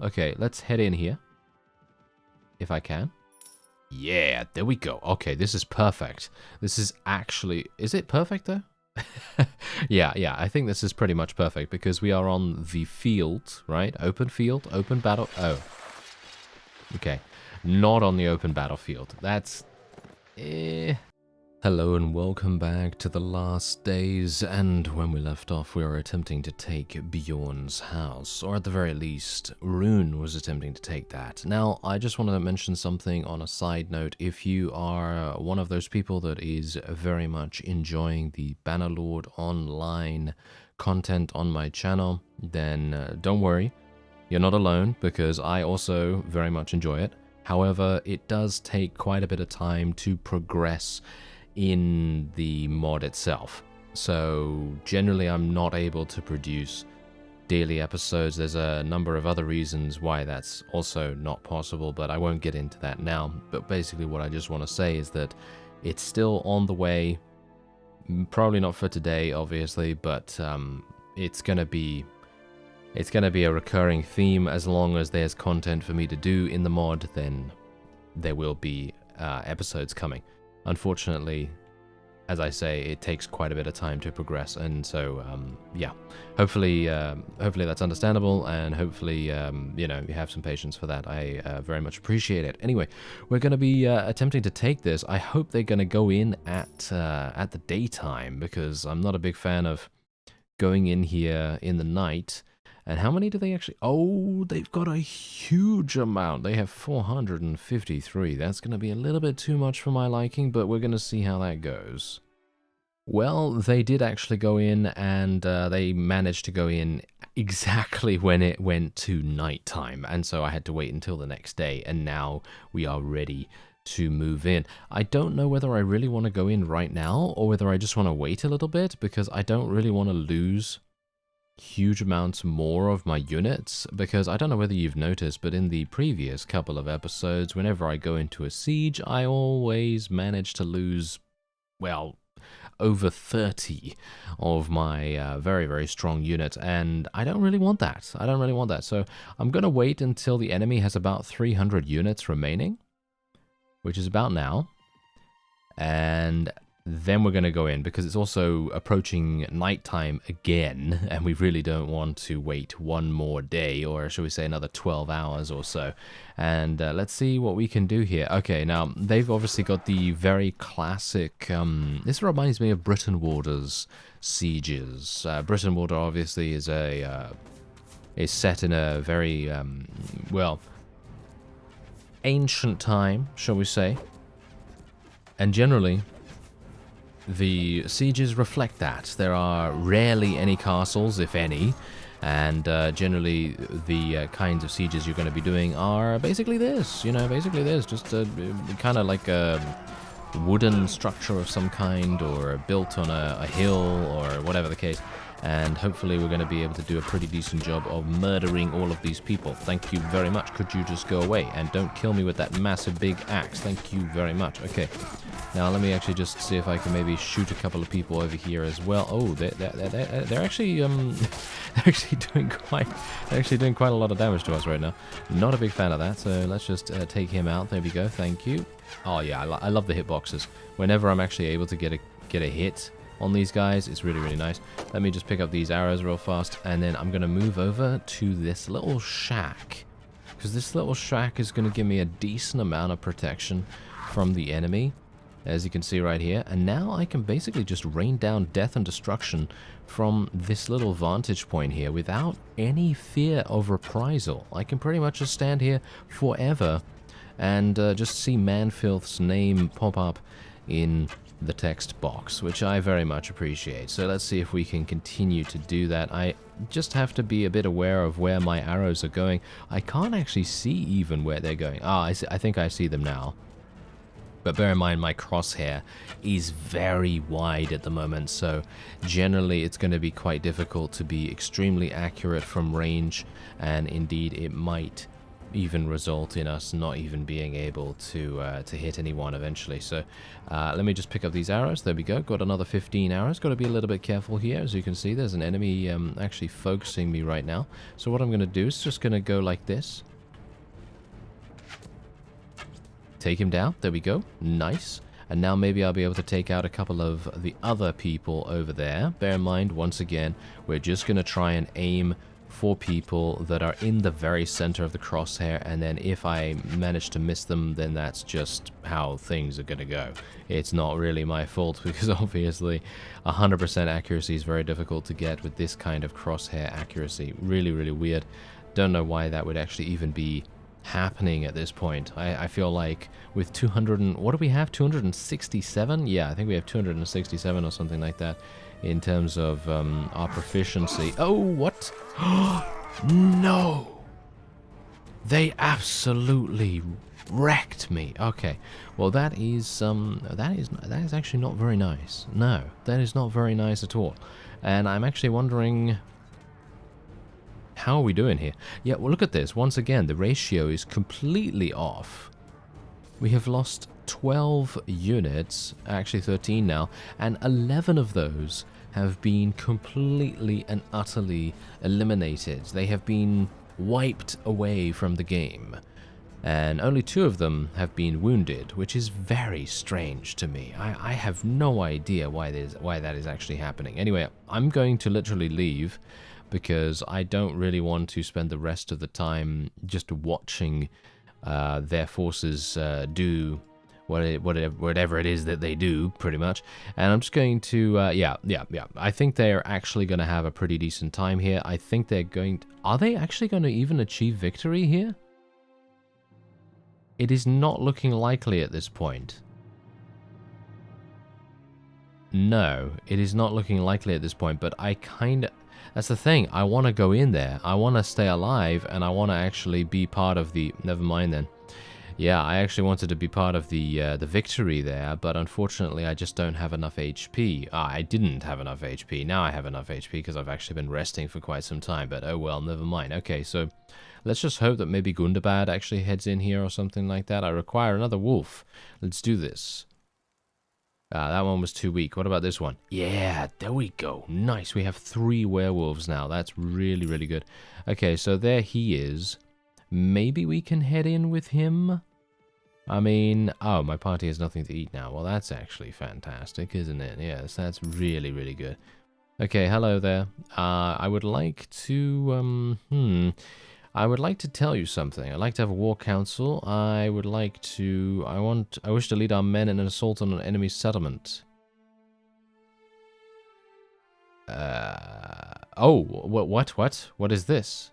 Okay, let's head in here. If I can. Yeah, there we go. Okay, this is perfect. This is actually... Is it perfect, though? Yeah, I think this is pretty much perfect, because we are on the field, right? Open field, open battle... Oh. Okay. Not on the open battlefield. That's... Hello and welcome back to the last days, and when we left off we were attempting to take Bjorn's house, or at the very least, Rune was attempting to take that. Now, I just want to mention something on a side note. If you are one of those people that is very much enjoying the Bannerlord online content on my channel, then don't worry, you're not alone, because I also very much enjoy it. However, it does take quite a bit of time to progress in the mod itself. So generally I'm not able to produce daily episodes. There's a number of other reasons why that's also not possible, but I won't get into that now. But basically what I just want to say is that it's still on the way. Probably not for today, obviously, but it's gonna be a recurring theme. As long as there's content for me to do in the mod, then there will be episodes coming. Unfortunately, as I say, it takes quite a bit of time to progress, and so yeah, hopefully that's understandable, and hopefully you know, you have some patience for that. I very much appreciate it. Anyway, we're going to be attempting to take this. I hope they're going to go in at the daytime, because I'm not a big fan of going in here in the night. And how many do they actually... Oh, they've got a huge amount. They have 453. That's going to be a little bit too much for my liking, but we're going to see how that goes. Well, they did actually go in, and they managed to go in exactly when it went to nighttime. And so I had to wait until the next day, and now we are ready to move in. I don't know whether I really want to go in right now, or whether I just want to wait a little bit, because I don't really want to lose huge amounts more of my units, because I don't know whether you've noticed, but in the previous couple of episodes, whenever I go into a siege, I always manage to lose, well, over 30 of my very, very strong units, and I don't really want that. I don't really want that, so I'm going to wait until the enemy has about 300 units remaining, which is about now, and then we're going to go in, because it's also approaching nighttime again, and we really don't want to wait one more day, or shall we say another 12 hours or so. And let's see what we can do here. Okay, now they've obviously got the very classic, this reminds me of Britain Warder's sieges. Britain Warder obviously is set in a very, well, ancient time, shall we say. And generally, the sieges reflect that. There are rarely any castles, if any, and generally the kinds of sieges you're going to be doing are basically this, you know, just kind of like a wooden structure of some kind, or built on a hill, or whatever the case. And hopefully we're going to be able to do a pretty decent job of murdering all of these people. Thank you very much. Could you just go away and don't kill me with that massive big axe? Thank you very much. Okay, now let me actually just see if I can maybe shoot a couple of people over here as well. Oh, they're actually they're actually doing quite a lot of damage to us right now. Not a big fan of that, so let's just take him out. There we go. Thank you. Oh yeah, I love the hitboxes. Whenever I'm actually able to get a hit on these guys, it's really, really nice. Let me just pick up these arrows real fast, and then I'm going to move over to this little shack, because this little shack is going to give me a decent amount of protection from the enemy, as you can see right here. And now I can basically just rain down death and destruction from this little vantage point here without any fear of reprisal. I can pretty much just stand here forever and just see Manfilth's name pop up in the text box, which I very much appreciate. So let's see if we can continue to do that. I just have to be a bit aware of where my arrows are going. I can't actually see even where they're going. I think I see them now. But bear in mind, my crosshair is very wide at the moment, so generally it's going to be quite difficult to be extremely accurate from range, and indeed it might even result in us not even being able to hit anyone eventually. So let me just pick up these arrows. There we go. Got another 15 arrows. Got to be a little bit careful here. As you can see, there's an enemy actually focusing me right now. So what I'm going to do is just going to go like this. Take him down. There we go. Nice. And now maybe I'll be able to take out a couple of the other people over there. Bear in mind, once again, we're just going to try and aim for people that are in the very center of the crosshair, and then if I manage to miss them, then that's just how things are going to go. It's not really my fault, because obviously 100% accuracy is very difficult to get with this kind of crosshair accuracy. Really, really weird. Don't know why that would actually even be happening at this point. I feel like with 200 and, what do we have, 267? Yeah, I think we have 267 or something like that in terms of our proficiency. Oh, what? No! They absolutely wrecked me. Okay, well that is actually not very nice. No, that is not very nice at all. And I'm actually wondering, how are we doing here? Yeah, well, look at this. Once again, the ratio is completely off. We have lost 12 units, actually 13 now, and 11 of those have been completely and utterly eliminated. They have been wiped away from the game. And only 2 of them have been wounded, which is very strange to me. I have no idea why that is actually happening. Anyway, I'm going to literally leave, because I don't really want to spend the rest of the time just watching their forces do whatever it is that they do, pretty much. And I'm just going to, yeah. I think they're actually going to have a pretty decent time here. I think they're going to, are they actually going to even achieve victory here? It is not looking likely at this point. No, it is not looking likely at this point, but I kind of, that's the thing, I want to go in there, I want to stay alive, and I want to actually be part of the, never mind then. Yeah, I actually wanted to be part of the victory there, but unfortunately I just don't have enough HP. I didn't have enough HP, now I have enough HP because I've actually been resting for quite some time, but oh well, never mind. Okay, so let's just hope that maybe GUNDOR actually heads in here or something like that. I require another wolf. Let's do this. That one was too weak. What about this one? Yeah, there we go. Nice. We have 3 werewolves now. That's really, really good. Okay, so there he is. Maybe we can head in with him? I mean, oh, my party has nothing to eat now. Well, that's actually fantastic, isn't it? Yes, that's really, really good. Okay, hello there. I would like to, I would like to tell you something. I'd like to have a war council. I would like to, I wish to lead our men in an assault on an enemy settlement. Oh, what is this?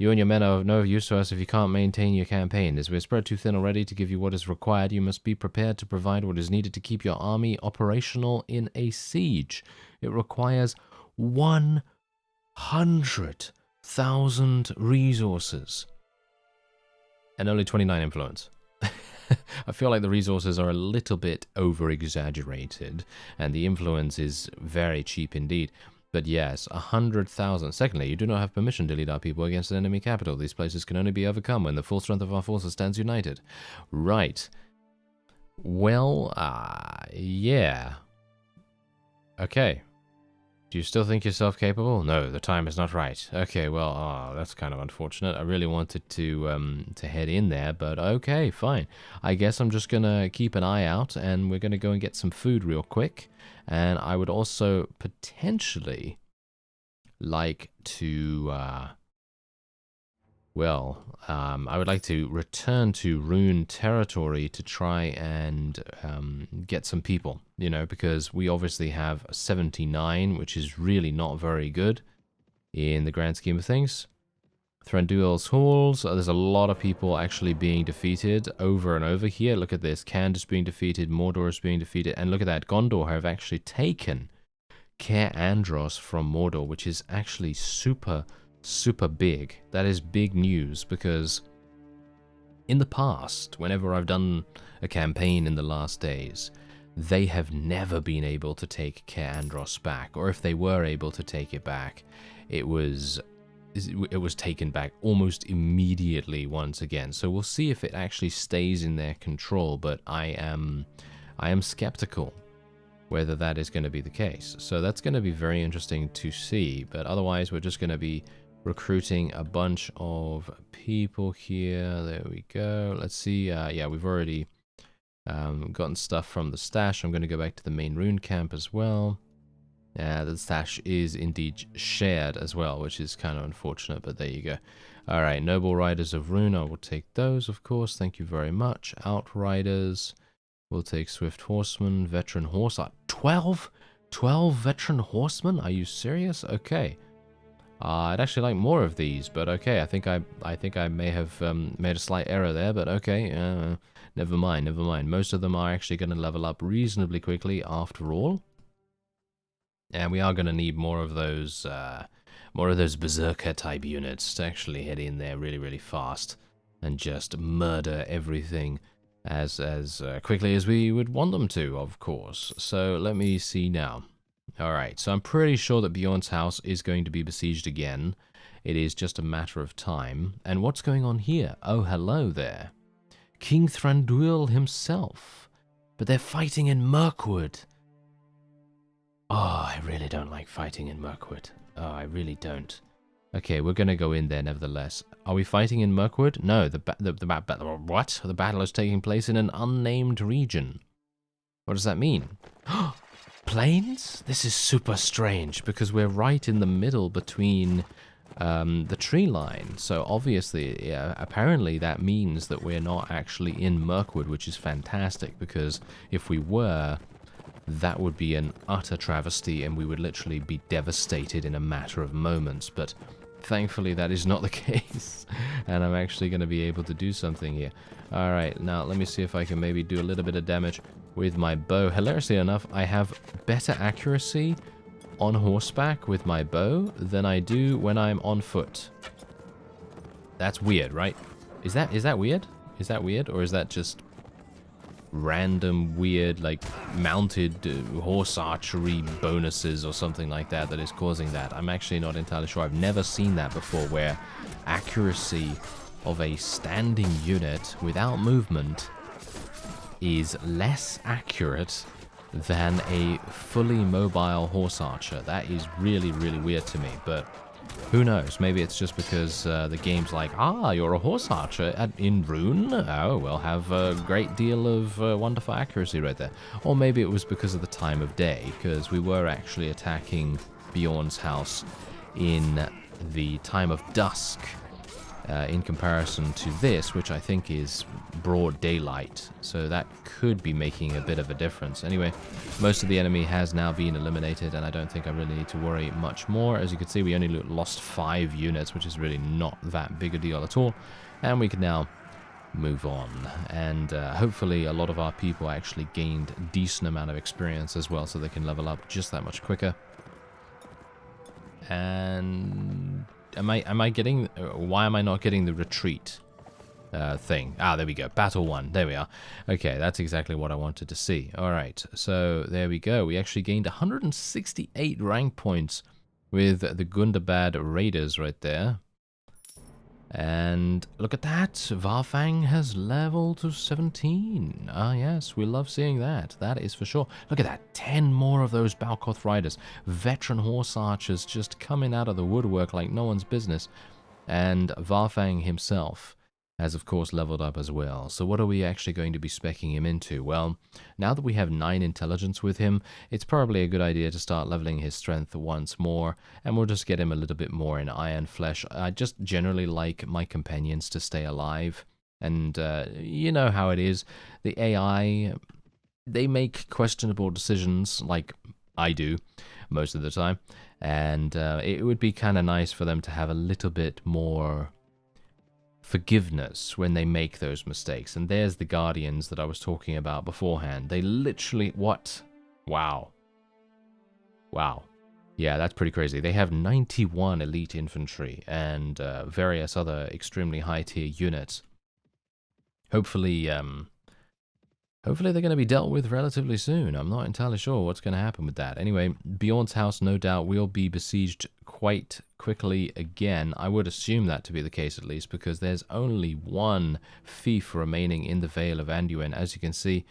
You and your men are of no use to us if you can't maintain your campaign. As we're spread too thin already to give you what is required, you must be prepared to provide what is needed to keep your army operational in a siege. It requires 100,000 resources. And only 29 influence. I feel like the resources are a little bit over-exaggerated, and the influence is very cheap indeed. But yes, 100,000. Secondly, you do not have permission to lead our people against an enemy capital. These places can only be overcome when the full strength of our forces stands united. Right. Well, yeah. Okay. Do you still think yourself capable? No, the time is not right. Okay, well, that's kind of unfortunate. I really wanted to head in there, but okay, fine. I guess I'm just gonna keep an eye out, and we're gonna go and get some food real quick. And I would also potentially like to, I would like to return to Rune territory to try and get some people, you know, because we obviously have 79, which is really not very good in the grand scheme of things. Thranduil's halls, there's a lot of people actually being defeated over and over here. Look at this, Candace being defeated, Mordor is being defeated, and look at that, Gondor have actually taken Caer Andros from Mordor, which is actually super, super big. That is big news, because in the past, whenever I've done a campaign in the last days, they have never been able to take Caer Andros back, or if they were able to take it back, it was it was taken back almost immediately once again. So we'll see if it actually stays in their control, but I am skeptical whether that is going to be the case. So that's going to be very interesting to see, but otherwise we're just going to be recruiting a bunch of people here. There we go. Let's see. Yeah, we've already gotten stuff from the stash. I'm going to go back to the main rune camp as well. The stash is indeed shared as well, which is kind of unfortunate, but there you go. All right, Noble Riders of Rune, I will take those, of course. Thank you very much. Outriders, we'll take Swift Horsemen, Veteran Horse. 12 Veteran Horsemen? Are you serious? Okay. I'd actually like more of these, but okay. I think I may have made a slight error there, but okay. Never mind, never mind. Most of them are actually going to level up reasonably quickly after all. And we are going to need more of those berserker type units to actually head in there really, really fast and just murder everything as quickly as we would want them to, of course. So let me see now. All right, so I'm pretty sure that Bjorn's house is going to be besieged again. It is just a matter of time. And what's going on here? Oh, hello there. King Thranduil himself. But they're fighting in Mirkwood. Oh, I really don't like fighting in Mirkwood. Oh, I really don't. Okay, we're going to go in there nevertheless. Are we fighting in Mirkwood? No, the battle is taking place in an unnamed region. What does that mean? Plains? This is super strange because we're right in the middle between the tree line. So obviously, apparently that means that we're not actually in Mirkwood, which is fantastic because if we were, that would be an utter travesty and we would literally be devastated in a matter of moments. But thankfully that is not the case and I'm actually going to be able to do something here. Alright, now let me see if I can maybe do a little bit of damage with my bow. Hilariously enough, I have better accuracy on horseback with my bow than I do when I'm on foot. That's weird, right? Is that weird? Is that weird, or is that just random weird like mounted horse archery bonuses or something like that that is causing that? I'm actually not entirely sure. I've never seen that before where accuracy of a standing unit without movement is less accurate than a fully mobile horse archer. That is really, really weird to me, but who knows? Maybe it's just because the game's like, you're a horse archer in Rune? Oh, well, have a great deal of wonderful accuracy right there. Or maybe it was because of the time of day, because we were actually attacking Bjorn's house in the time of dusk, in comparison to this, which I think is broad daylight. So that could be making a bit of a difference. Anyway, most of the enemy has now been eliminated, and I don't think I really need to worry much more. As you can see, we only lost 5 units, which is really not that big a deal at all. And we can now move on. And hopefully a lot of our people actually gained a decent amount of experience as well, so they can level up just that much quicker. And am I getting, why am I not getting the retreat thing? There we go, battle 1, there we are. Okay, that's exactly what I wanted to see. All right, so there we go. We actually gained 168 rank points with the Gundabad Raiders right there. And look at that, Varfang has leveled to 17. Yes, we love seeing that. That is for sure. Look at that, 10 more of those Balkoth Riders. Veteran horse archers just coming out of the woodwork like no one's business. And Varfang himself has, of course, leveled up as well. So what are we actually going to be speccing him into? Well, now that we have 9 intelligence with him, it's probably a good idea to start leveling his strength once more, and we'll just get him a little bit more in iron flesh. I just generally like my companions to stay alive, and you know how it is. The AI, they make questionable decisions, like I do most of the time, and it would be kind of nice for them to have a little bit more forgiveness when they make those mistakes. And there's the Guardians that I was talking about beforehand. They literally, what? Wow. Wow. Yeah, that's pretty crazy. They have 91 elite infantry and various other extremely high tier units. Hopefully Hopefully they're going to be dealt with relatively soon. I'm not entirely sure what's going to happen with that. Anyway, Bjorn's house no doubt will be besieged quite quickly again. I would assume that to be the case at least, because there's only one fief remaining in the Vale of Anduin. As you can see,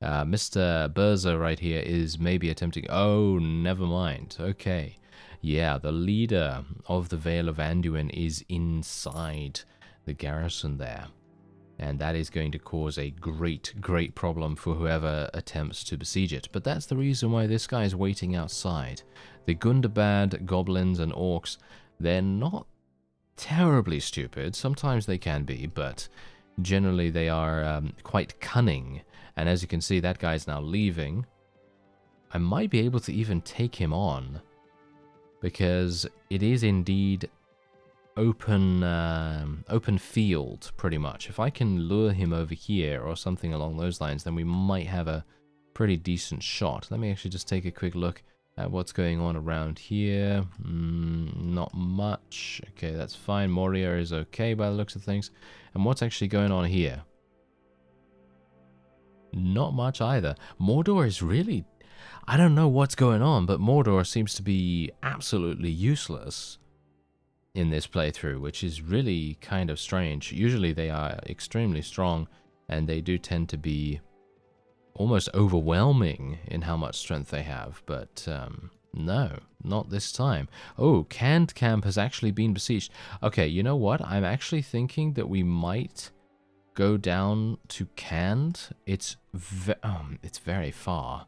Mr. Berza right here is maybe attempting... Oh, never mind. Okay. Yeah, the leader of the Vale of Anduin is inside the garrison there. And that is going to cause a great, great problem for whoever attempts to besiege it. But that's the reason why this guy is waiting outside. The Gundabad, goblins, and orcs, they're not terribly stupid. Sometimes they can be, but generally they are quite cunning. And as you can see, that guy's now leaving. I might be able to even take him on, because it is indeed open field, pretty much. If I can lure him over here or something along those lines, then we might have a pretty decent shot. Let me actually just take a quick look at what's going on around here. Not much. Okay, that's fine. Moria is okay by the looks of things. And what's actually going on here? Not much either. Mordor is really... I don't know what's going on, but Mordor seems to be absolutely useless in this playthrough, which is really kind of strange. Usually they are extremely strong, and they do tend to be almost overwhelming in how much strength they have, but no, not this time. Oh, Canned Camp has actually been besieged. Okay, you know what? I'm actually thinking that we might go down to Canned. It's very far.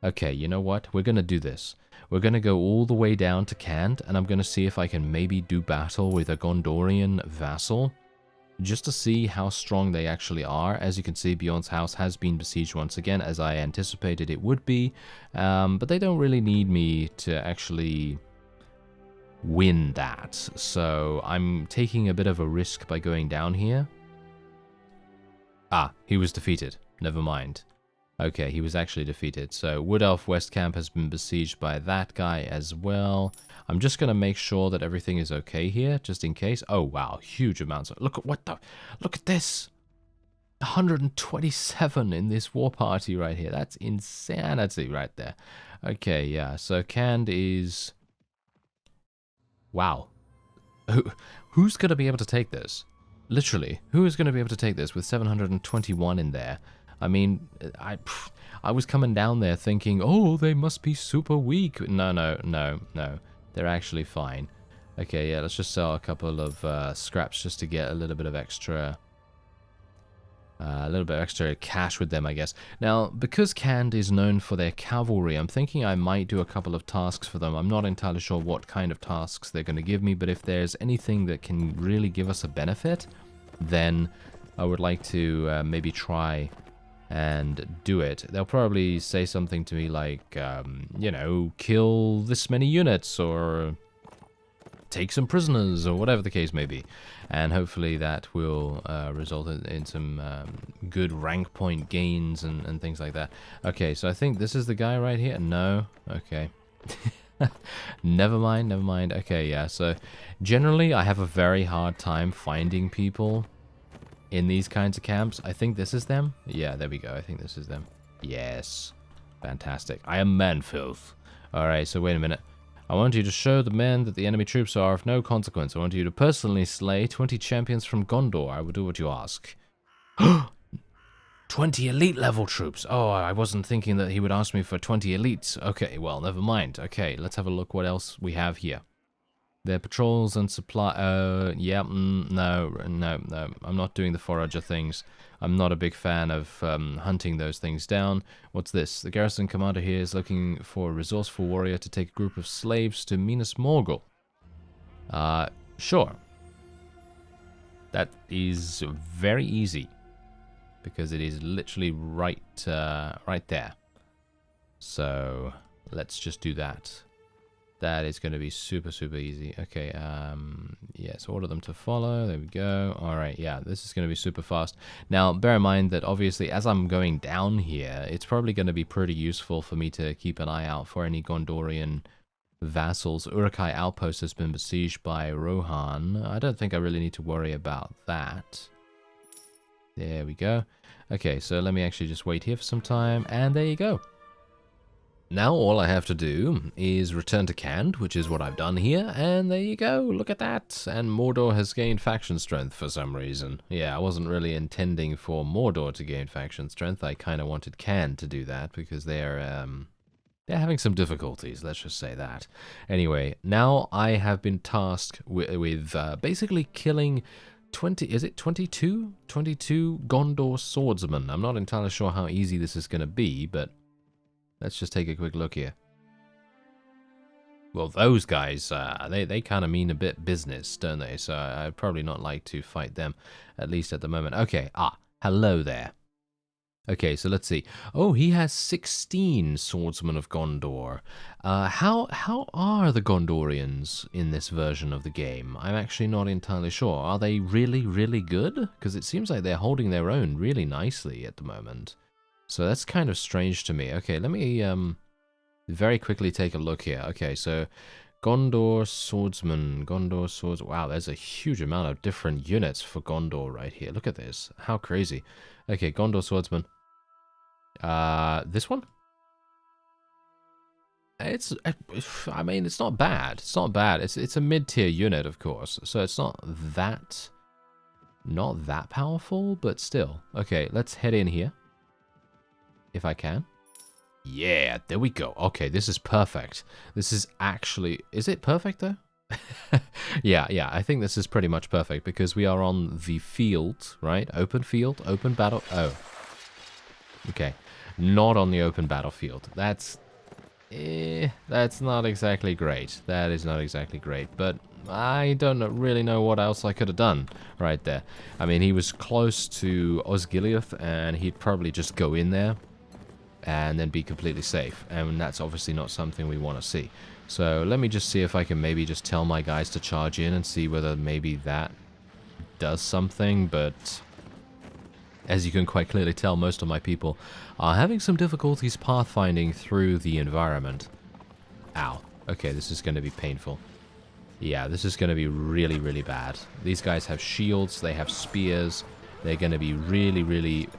Okay, you know what? We're gonna do this. We're going to go all the way down to Canned, and I'm going to see if I can maybe do battle with a Gondorian vassal, just to see how strong they actually are. As you can see, Bjorn's house has been besieged once again, as I anticipated it would be, but they don't really need me to actually win that, so I'm taking a bit of a risk by going down here. Ah, he was defeated. Never mind. Okay, he was actually defeated. So Wood Elf West Camp has been besieged by that guy as well. I'm just going to make sure that everything is okay here, just in case. Oh, wow. Huge amounts. Look at this. 127 in this war party right here. That's insanity right there. Okay, yeah. So Canned is... Wow. Who's going to be able to take this? Literally. Who is going to be able to take this with 721 in there? I mean, I was coming down there thinking, oh, they must be super weak. No. They're actually fine. Okay, yeah, let's just sell a couple of scraps just to get a little bit of extra cash with them, I guess. Now, because Canned is known for their cavalry, I'm thinking I might do a couple of tasks for them. I'm not entirely sure what kind of tasks they're going to give me, but if there's anything that can really give us a benefit, then I would like to maybe try and do it. They'll probably say something to me like, you know, kill this many units, or take some prisoners, or whatever the case may be. And hopefully that will result in some good rank point gains and things like that. Okay, so I think this is the guy right here. No? Okay. Never mind. Okay, yeah, so generally I have a very hard time finding people in these kinds of camps. I think this is them. Yeah, there we go. I think this is them. Yes. Fantastic. I am Manfilth. Alright, so wait a minute. I want you to show the men that the enemy troops are of no consequence. I want you to personally slay 20 champions from Gondor. I will do what you ask. 20 elite level troops. Oh, I wasn't thinking that he would ask me for 20 elites. Okay, well, never mind. Okay, let's have a look what else we have here. Their patrols and supply... yeah, no. I'm not doing the forager things. I'm not a big fan of hunting those things down. What's this? The garrison commander here is looking for a resourceful warrior to take a group of slaves to Minas Morgul. Sure. That is very easy, because it is literally right there. So let's just do that. That is going to be super easy. Okay, yes, order them to follow. There we go. All right, yeah, this is going to be super fast. Now, bear in mind that obviously as I'm going down here, it's probably going to be pretty useful for me to keep an eye out for any Gondorian vassals. Uruk-hai outpost has been besieged by Rohan. I don't think I really need to worry about that. There we go. Okay, so let me actually just wait here for some time, and there you go. Now all I have to do is return to Cand, which is what I've done here, and there you go, look at that. And Mordor has gained faction strength for some reason. Yeah, I wasn't really intending for Mordor to gain faction strength. I kind of wanted Cand to do that because they're having some difficulties, let's just say that. Anyway, now I have been tasked with basically killing 22 Gondor swordsmen. I'm not entirely sure how easy this is going to be, but let's just take a quick look here. Well, those guys, they kind of mean a bit business, don't they? So I'd probably not like to fight them, at least at the moment. Okay, hello there. Okay, so let's see. Oh, he has 16 swordsmen of Gondor. How are the Gondorians in this version of the game? I'm actually not entirely sure. Are they really, really good? Because it seems like they're holding their own really nicely at the moment. So that's kind of strange to me. Okay, let me very quickly take a look here. Okay, so Gondor swordsman, Gondor swords. Wow, there's a huge amount of different units for Gondor right here. Look at this. How crazy. Okay, Gondor swordsman. This one? I mean, it's not bad. It's not bad. It's a mid-tier unit, of course. So it's not that powerful, but still. Okay, let's head in here. If I can. Yeah, there we go. Okay, this is perfect. This is actually... Is it perfect, though? yeah, I think this is pretty much perfect because we are on the field, right? Open field, open battle... Oh. Okay. Not on the open battlefield. That's not exactly great. That is not exactly great, but I don't really know what else I could have done right there. I mean, he was close to Osgiliath, and he'd probably just go in there and then be completely safe, and that's obviously not something we want to see. So let me just see if I can maybe just tell my guys to charge in and see whether maybe that does something, but... As you can quite clearly tell, most of my people are having some difficulties pathfinding through the environment. Ow. Okay, this is going to be painful. Yeah, this is going to be really, really bad. These guys have shields, they have spears. They're going to be really, really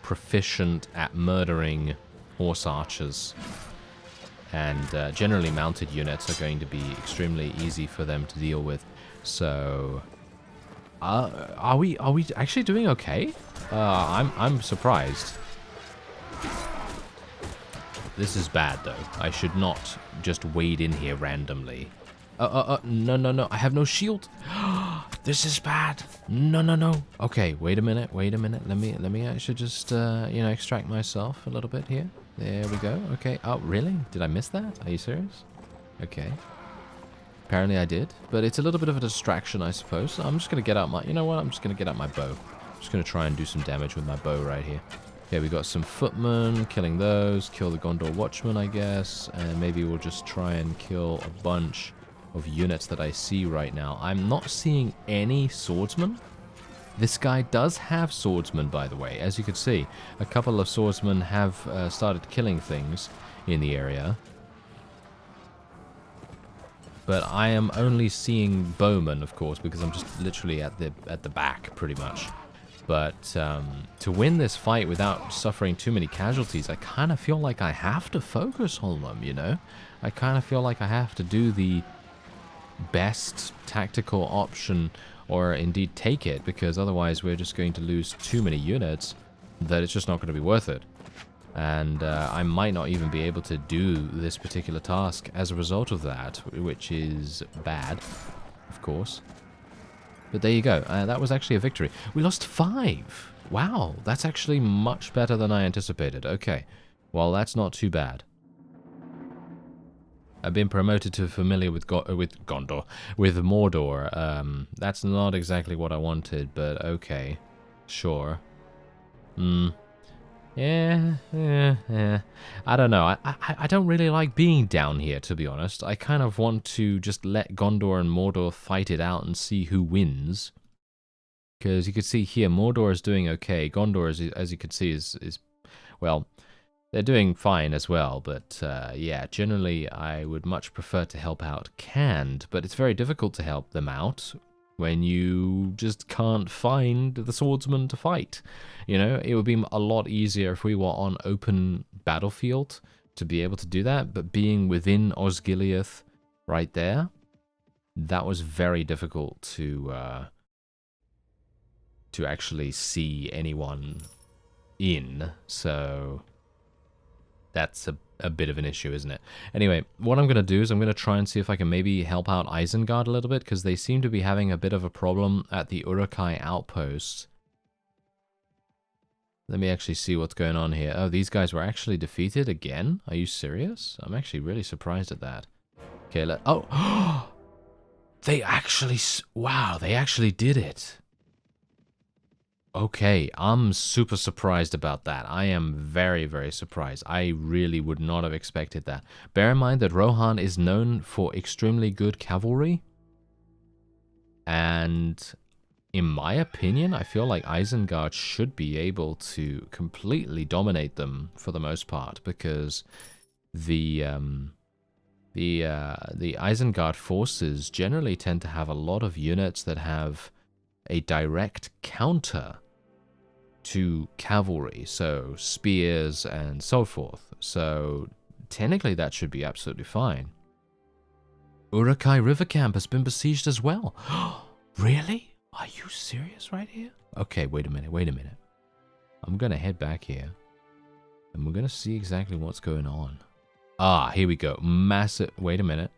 proficient at murdering horse archers. And generally mounted units are going to be extremely easy for them to deal with. So... Are we actually doing okay? I'm surprised. This is bad though. I should not just wade in here randomly. No. I have no shield. This is bad. No. Okay, wait a minute. Let me actually just extract myself a little bit here. There we go. Okay. Oh, really? Did I miss that? Are you serious? Okay. Apparently I did, but it's a little bit of a distraction, I suppose. I'm just going to get out my... You know what? I'm just going to get out my bow. I'm just going to try and do some damage with my bow right here. Okay, we got some footmen, killing those. Kill the Gondor Watchmen, I guess. And maybe we'll just try and kill a bunch of units that I see right now. I'm not seeing any swordsmen. This guy does have swordsmen, by the way. As you can see, a couple of swordsmen have started killing things in the area. But I am only seeing bowmen, of course, because I'm just literally at the back, pretty much. But to win this fight without suffering too many casualties, I kind of feel like I have to focus on them, you know? I kind of feel like I have to do the best tactical option, or indeed take it, because otherwise we're just going to lose too many units that it's just not going to be worth it. And I might not even be able to do this particular task as a result of that, which is bad, of course. But there you go. That was actually a victory. We lost 5. Wow, that's actually much better than I anticipated. Okay, well, that's not too bad. I've been promoted to familiar with Gondor, with Mordor. That's not exactly what I wanted, but okay, sure. Yeah. I don't know. I don't really like being down here, to be honest. I kind of want to just let Gondor and Mordor fight it out and see who wins. Because you can see here, Mordor is doing okay. Gondor, as you can see, is well, they're doing fine as well. But yeah, generally I would much prefer to help out Cand, but it's very difficult to help them out when you just can't find the swordsman to fight. You know, it would be a lot easier if we were on open battlefield to be able to do that, but being within Osgiliath right there, that was very difficult to actually see anyone in, so that's a bit of an issue, isn't it? Anyway, what I'm going to do is I'm going to try and see if I can maybe help out Isengard a little bit, because they seem to be having a bit of a problem at the Uruk-hai outpost. Let me actually see what's going on here. Oh, these guys were actually defeated again? Are you serious? I'm actually really surprised at that. Okay, oh! They actually... Wow, they actually did it. Okay, I'm super surprised about that. I am very, very surprised. I really would not have expected that. Bear in mind that Rohan is known for extremely good cavalry. And in my opinion, I feel like Isengard should be able to completely dominate them for the most part, because the Isengard forces generally tend to have a lot of units that have a direct counter to cavalry, so spears and so forth. So technically that should be absolutely fine. Uruk-hai River Camp has been besieged as well. Really? Are you serious right here? Okay, wait a minute, wait a minute. I'm gonna head back here, and we're gonna see exactly what's going on. Ah, here we go. Massive... Wait a minute.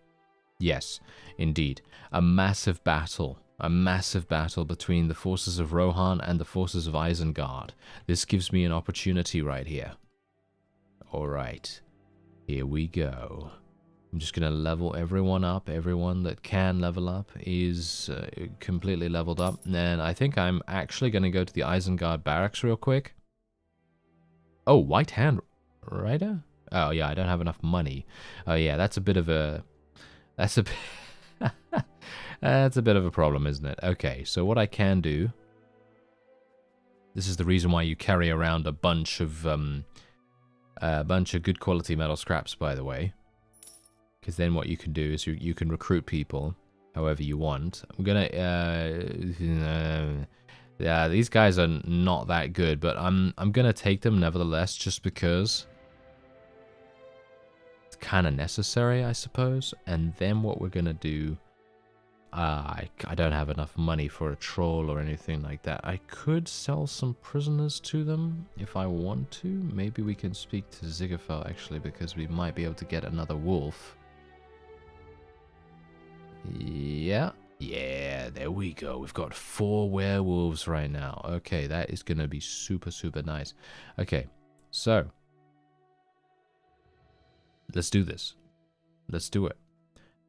Yes, indeed. A massive battle. A massive battle between the forces of Rohan and the forces of Isengard. This gives me an opportunity right here. Alright. Here we go. I'm just going to level everyone up. Everyone that can level up is completely leveled up. And I think I'm actually going to go to the Isengard barracks real quick. Oh, White Hand Rider? Oh, yeah, I don't have enough money. Oh, yeah, that's a bit of a... That's a bit... That's a bit of a problem, isn't it? Okay, so what I can do... This is the reason why you carry around a bunch of good quality metal scraps, by the way. Because then what you can do is you can recruit people however you want. I'm gonna... yeah, these guys are not that good, but I'm gonna take them nevertheless, just because... It's kind of necessary, I suppose. And then what we're gonna do... I don't have enough money for a troll or anything like that. I could sell some prisoners to them if I want to. Maybe we can speak to Zigafel, actually, because we might be able to get another wolf. Yeah. Yeah, there we go. We've got 4 werewolves right now. Okay, that is going to be super, super nice. Okay, so let's do this. Let's do it.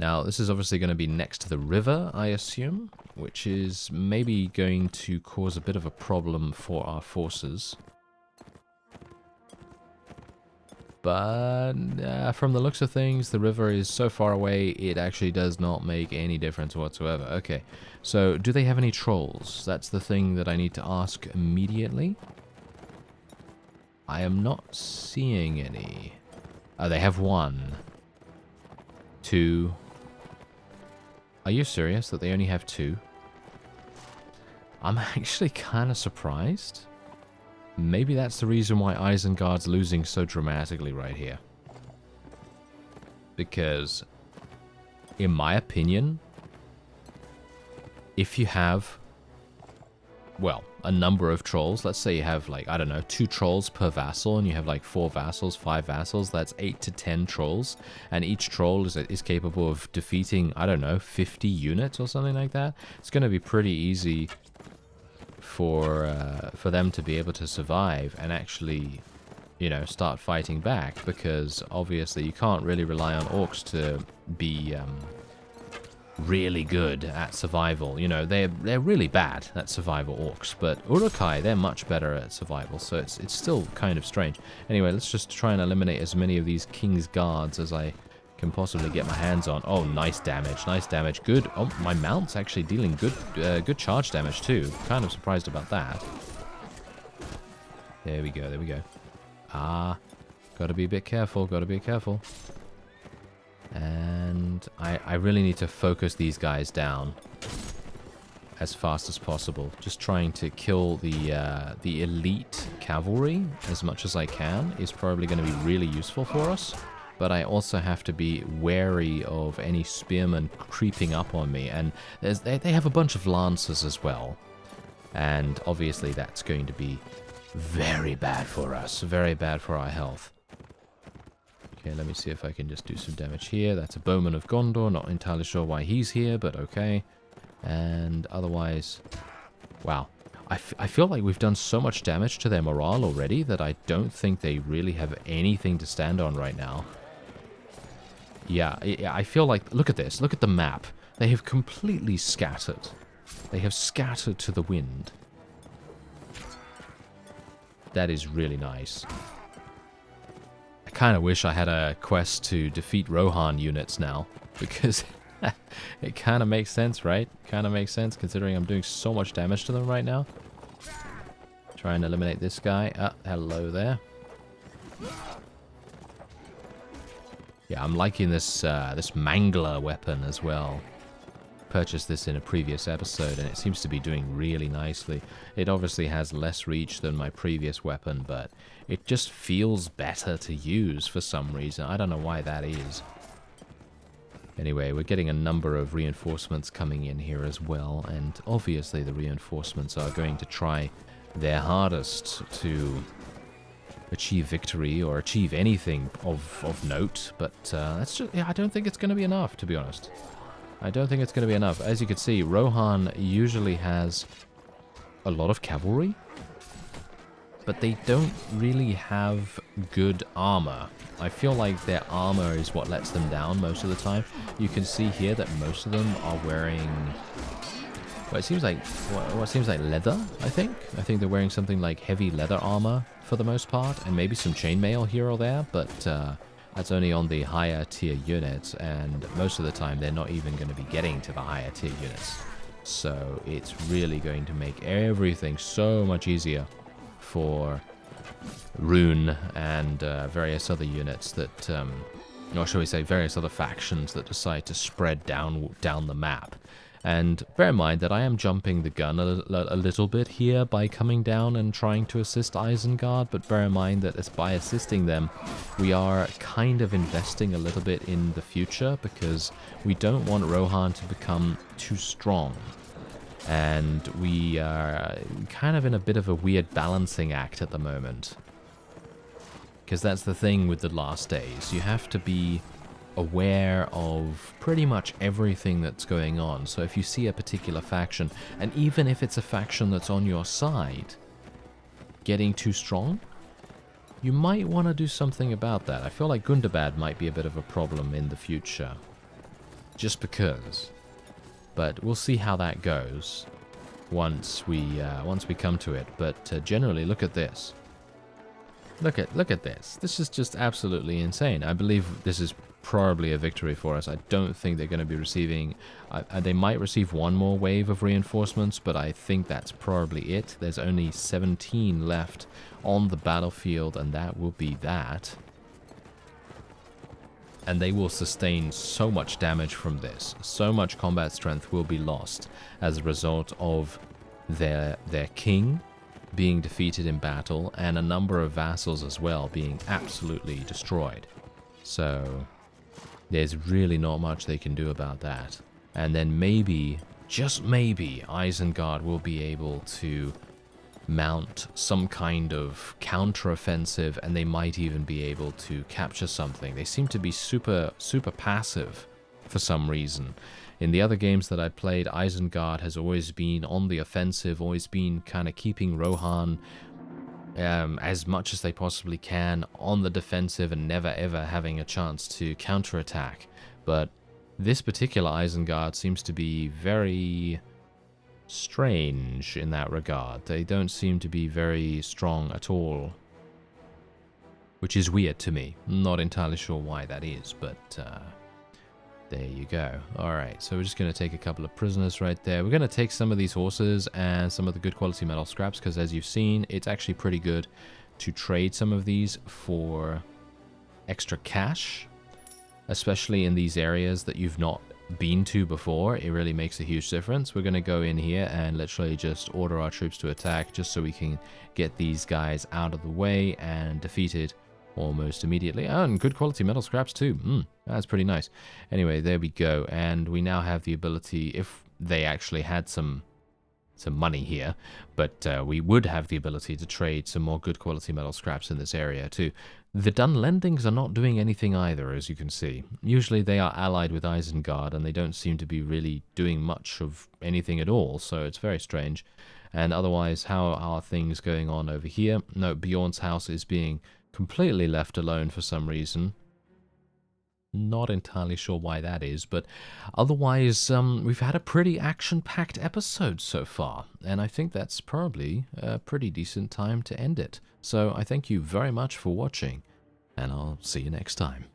Now, this is obviously going to be next to the river, I assume, which is maybe going to cause a bit of a problem for our forces. But from the looks of things, the river is so far away, it actually does not make any difference whatsoever. Okay, so do they have any trolls? That's the thing that I need to ask immediately. I am not seeing any. Oh, they have 1. 2... Are you serious that they only have 2? I'm actually kind of surprised. Maybe that's the reason why Isengard's losing so dramatically right here. Because, in my opinion, if you have, well, a number of trolls, let's say you have, like, I don't know, 2 trolls per vassal, and you have, like, 4 vassals, 5 vassals, that's 8 to 10 trolls, and each troll is capable of defeating, I don't know, 50 units or something like that. It's going to be pretty easy for them to be able to survive and actually, you know, start fighting back, because obviously you can't really rely on orcs to be really good at survival. You know, they're really bad at survival, orcs, but Uruk-hai, they're much better at survival, so it's still kind of strange. Anyway, let's just try and eliminate as many of these King's Guards as I can possibly get my hands on. Oh, nice damage, nice damage. Good. Oh, my mount's actually dealing good charge damage too. Kind of surprised about that. There we go, there we go. Ah, gotta be a bit careful, gotta be careful. And I really need to focus these guys down. as fast as possible. Just trying to kill the elite cavalry as much as I can is probably going to be really useful for us. But I also have to be wary of any spearmen creeping up on me. And they have a bunch of lancers as well. And obviously that's going to be very bad for us. Very bad for our health. Okay, let me see if I can just do some damage here. That's a Bowman of Gondor. Not entirely sure why he's here, but okay. And otherwise... Wow. I feel like we've done so much damage to their morale already that I don't think they really have anything to stand on right now. Yeah, I feel like... Look at this. Look at the map. They have completely scattered. They have scattered to the wind. That is really nice. I kind of wish I had a quest to defeat Rohan units now, because it kind of makes sense, right? Kind of makes sense considering I'm doing so much damage to them right now. Try and eliminate this guy. Ah, hello there. Yeah, I'm liking this this mangler weapon as well. Purchased this in a previous episode and it seems to be doing really nicely. It obviously has less reach than my previous weapon, but it just feels better to use for some reason. I don't know why that is. Anyway, we're getting a number of reinforcements coming in here as well, and obviously the reinforcements are going to try their hardest to achieve victory or achieve anything of note, but that's just, yeah, I don't think it's going to be enough, to be honest. I don't think it's going to be enough. As you can see, Rohan usually has a lot of cavalry, but they don't really have good armor. I feel like their armor is what lets them down most of the time. You can see here that most of them are wearing... Well, it seems like what seems like leather, I think. I think they're wearing something like heavy leather armor for the most part, and maybe some chainmail here or there, but that's only on the higher tier units, and most of the time they're not even going to be getting to the higher tier units. So it's really going to make everything so much easier for Rune and various other units that, or shall we say various other factions that decide to spread down the map. And bear in mind that I am jumping the gun a little bit here by coming down and trying to assist Isengard, but bear in mind that by assisting them, we are kind of investing a little bit in the future, because we don't want Rohan to become too strong. And we are kind of in a bit of a weird balancing act at the moment. Because that's the thing with the last days. You have to be aware of pretty much everything that's going on. So if you see a particular faction, and even if it's a faction that's on your side getting too strong, you might want to do something about that. I feel like Gundabad might be a bit of a problem in the future, just because. But we'll see how that goes once we come to it. But generally, look at this. Look at this. This is just absolutely insane. I believe this is probably a victory for us. I don't think they're going to be receiving... they might receive one more wave of reinforcements, but I think that's probably it. There's only 17 left on the battlefield, and that will be that. And they will sustain so much damage from this. So much combat strength will be lost as a result of their king being defeated in battle, and a number of vassals as well being absolutely destroyed. So there's really not much they can do about that. And then maybe, just maybe, Isengard will be able to mount some kind of counter-offensive, and they might even be able to capture something. They seem to be super passive for some reason. In the other games that I played, Isengard has always been on the offensive, always been kind of keeping Rohan as much as they possibly can on the defensive and never ever having a chance to counterattack. But this particular Isengard seems to be very strange in that regard. They don't seem to be very strong at all, which is weird to me. Not entirely sure why that is, but there you go. Alright, so we're just going to take a couple of prisoners right there. We're going to take some of these horses and some of the good quality metal scraps, because as you've seen, it's actually pretty good to trade some of these for extra cash, especially in these areas that you've not been to before, it really makes a huge difference. We're going to go in here and literally just order our troops to attack just so we can get these guys out of the way and defeated almost immediately. Oh, and good quality metal scraps too. That's pretty nice. Anyway, there we go. And we now have the ability, if they actually had some money here, but we would have the ability to trade some more good quality metal scraps in this area too. The Dunlendings are not doing anything either, as you can see. Usually they are allied with Isengard, and they don't seem to be really doing much of anything at all, so it's very strange. And otherwise, how are things going on over here? No, Bjorn's house is being completely left alone for some reason. Not entirely sure why that is, but otherwise, we've had a pretty action-packed episode so far, and I think that's probably a pretty decent time to end it. So I thank you very much for watching, and I'll see you next time.